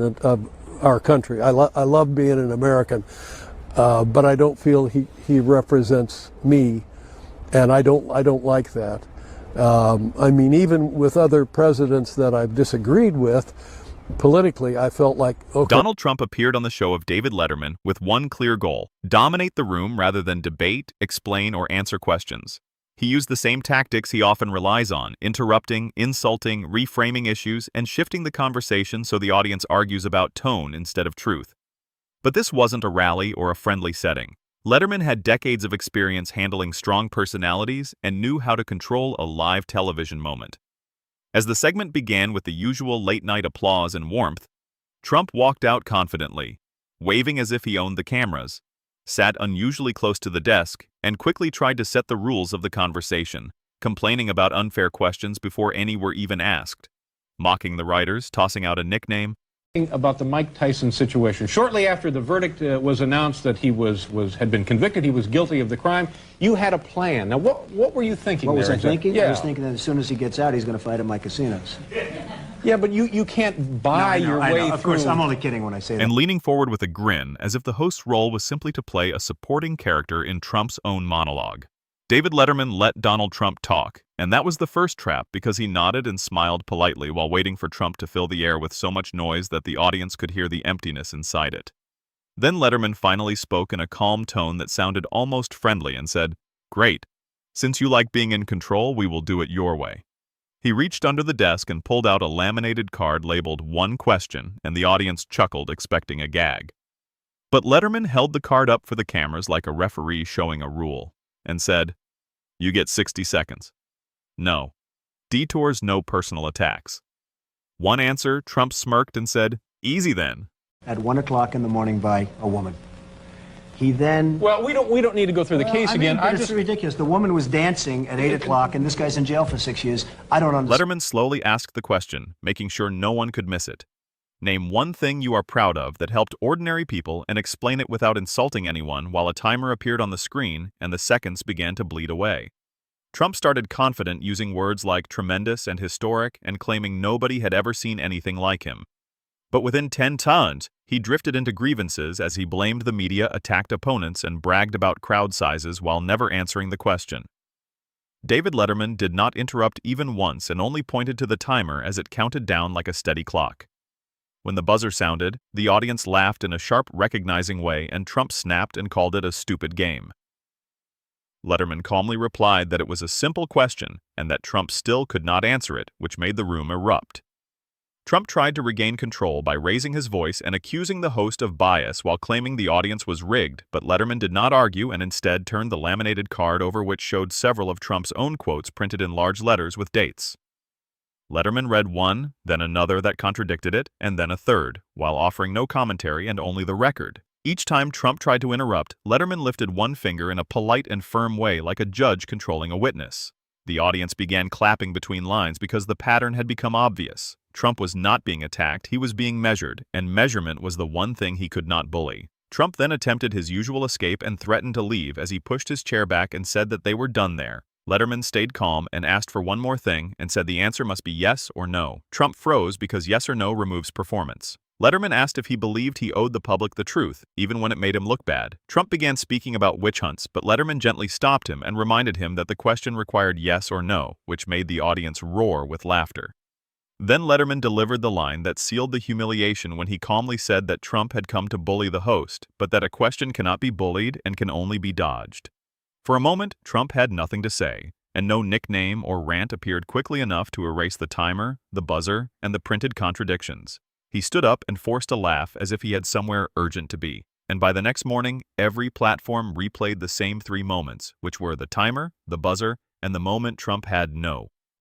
of our country. I love being an American, but I don't feel he represents me, and I don't like that. I mean, even with other presidents that I've disagreed with politically, I felt like, okay. Donald Trump appeared on the show of David Letterman with one clear goal: dominate the room rather than debate, explain, or answer questions. He used the same tactics he often relies on: interrupting, insulting, reframing issues, and shifting the conversation so the audience argues about tone instead of truth. But this wasn't a rally or a friendly setting. Letterman had decades of experience handling strong personalities and knew how to control a live television moment. As the segment began with the usual late-night applause and warmth, Trump walked out confidently, waving as if he owned the cameras, sat unusually close to the desk, and quickly tried to set the rules of the conversation, complaining about unfair questions before any were even asked, mocking the writers, tossing out a nickname. About the Mike Tyson situation. Shortly after the verdict was announced that he had been convicted, he was guilty of the crime, you had a plan. Now, what were you thinking? What was I thinking? Yeah. I was thinking that as soon as he gets out, he's going to fight at my casinos. Yeah, but you can't buy your way through. Of course, I'm only kidding when I say that. And leaning forward with a grin, as if the host's role was simply to play a supporting character in Trump's own monologue. David Letterman let Donald Trump talk, and that was the first trap because he nodded and smiled politely while waiting for Trump to fill the air with so much noise that the audience could hear the emptiness inside it. Then Letterman finally spoke in a calm tone that sounded almost friendly and said, "Great. Since you like being in control, we will do it your way." He reached under the desk and pulled out a laminated card labeled "One Question," and the audience chuckled, expecting a gag. But Letterman held the card up for the cameras like a referee showing a rule, and said, "You get 60 seconds. No. Detours, no personal attacks." One answer, Trump smirked and said, "Easy then." At 1 o'clock in the morning by a woman. He then... Well, we don't need to go through the case again. It's ridiculous. The woman was dancing at 8 o'clock, and this guy's in jail for 6 years. I don't understand. Letterman slowly asked the question, making sure no one could miss it. Name one thing you are proud of that helped ordinary people, and explain it without insulting anyone, while a timer appeared on the screen and the seconds began to bleed away. Trump started confident, using words like tremendous and historic, and claiming nobody had ever seen anything like him. But within 10 turns, he drifted into grievances as he blamed the media, attacked opponents, and bragged about crowd sizes while never answering the question. David Letterman did not interrupt even once and only pointed to the timer as it counted down like a steady clock. When the buzzer sounded, the audience laughed in a sharp, recognizing way, and Trump snapped and called it a stupid game. Letterman calmly replied that it was a simple question and that Trump still could not answer it, which made the room erupt. Trump tried to regain control by raising his voice and accusing the host of bias while claiming the audience was rigged, but Letterman did not argue and instead turned the laminated card over, which showed several of Trump's own quotes printed in large letters with dates. Letterman read one, then another that contradicted it, and then a third, while offering no commentary and only the record. Each time Trump tried to interrupt, Letterman lifted one finger in a polite and firm way like a judge controlling a witness. The audience began clapping between lines because the pattern had become obvious. Trump was not being attacked, he was being measured, and measurement was the one thing he could not bully. Trump then attempted his usual escape and threatened to leave as he pushed his chair back and said that they were done there. Letterman stayed calm and asked for one more thing and said the answer must be yes or no. Trump froze because yes or no removes performance. Letterman asked if he believed he owed the public the truth, even when it made him look bad. Trump began speaking about witch hunts, but Letterman gently stopped him and reminded him that the question required yes or no, which made the audience roar with laughter. Then Letterman delivered the line that sealed the humiliation when he calmly said that Trump had come to bully the host, but that a question cannot be bullied and can only be dodged. For a moment, Trump had nothing to say, and no nickname or rant appeared quickly enough to erase the timer, the buzzer, and the printed contradictions. He stood up and forced a laugh as if he had somewhere urgent to be, and by the next morning, every platform replayed the same three moments, which were the timer, the buzzer, and the moment Trump had no